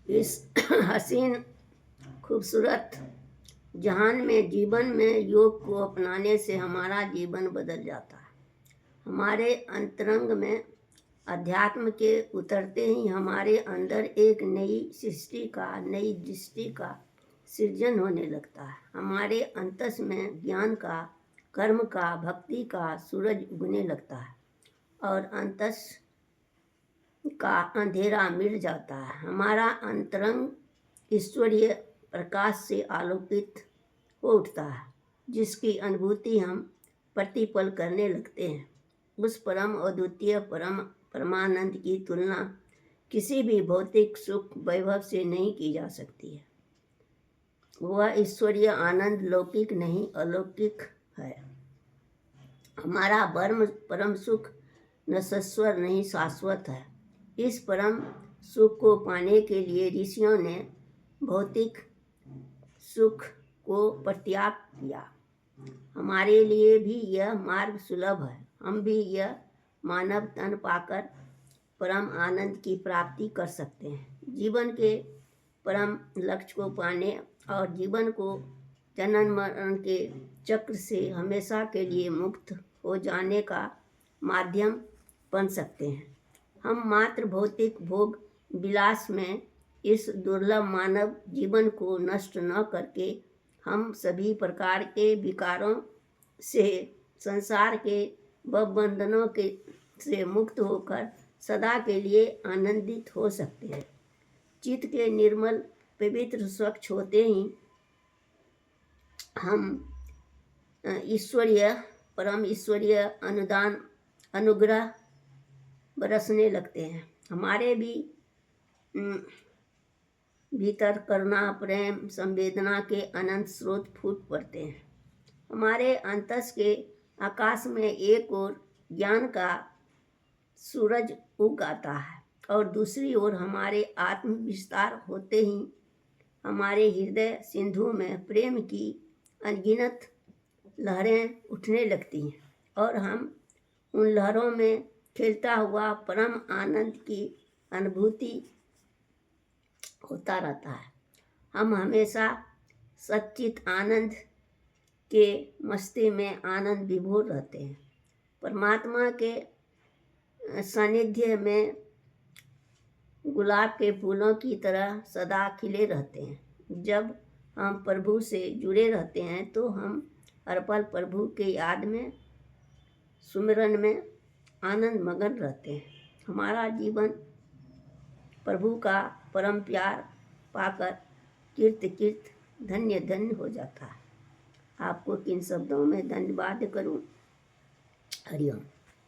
इस हसीन खूबसूरत जहान में जीवन में योग को अपनाने से हमारा जीवन बदल जाता है। हमारे अंतरंग में अध्यात्म के उतरते ही हमारे अंदर एक नई सृष्टि का, नई दृष्टि का सृजन होने लगता है। हमारे अंतस में ज्ञान का, कर्म का, भक्ति का सूरज उगने लगता है और अंतस का अंधेरा मिट जाता है। हमारा अंतरंग ईश्वरीय प्रकाश से आलोकित हो उठता है, जिसकी अनुभूति हम प्रतिपल करने लगते हैं। उस परम अद्वितीय परमानंद की तुलना किसी भी भौतिक सुख वैभव से नहीं की जा सकती है। वह ईश्वरीय आनंद लौकिक नहीं, अलौकिक है। हमारा परम सुख नश्वर नहीं, शाश्वत है। इस परम सुख को पाने के लिए ऋषियों ने भौतिक सुख को परित्याग किया। हमारे लिए भी यह मार्ग सुलभ है। हम भी यह मानव तन पाकर परम आनंद की प्राप्ति कर सकते हैं। जीवन के परम लक्ष्य को पाने और जीवन को जन्म मरण के चक्र से हमेशा के लिए मुक्त हो जाने का माध्यम बन सकते हैं। हम मात्र भौतिक भोग विलास में इस दुर्लभ मानव जीवन को नष्ट न करके हम सभी प्रकार के विकारों से, संसार के बंधनों के से मुक्त होकर सदा के लिए आनंदित हो सकते हैं। चित्त के निर्मल, पवित्र, स्वच्छ होते ही हम परम ईश्वरीय अनुग्रह बरसने लगते हैं। हमारे भी भीतर करुणा, प्रेम, संवेदना के अनंत स्रोत फूट पड़ते हैं। हमारे अंतस के आकाश में एक ओर ज्ञान का सूरज उग आता है और दूसरी ओर हमारे आत्म विस्तार होते ही हमारे हृदय सिंधु में प्रेम की अनगिनत लहरें उठने लगती हैं और हम उन लहरों में खिलता हुआ परम आनंद की अनुभूति होता रहता है। हम हमेशा सच्चित आनंद के मस्ती में आनंद विभोर रहते हैं। परमात्मा के सानिध्य में गुलाब के फूलों की तरह सदा खिले रहते हैं। जब हम प्रभु से जुड़े रहते हैं तो हम हर पल प्रभु के याद में, सुमिरन में आनंद मगन रहते हैं। हमारा जीवन प्रभु का परम प्यार पाकर कीर्त धन्य धन्य हो जाता है। आपको किन शब्दों में धन्यवाद करूं? हरिओम।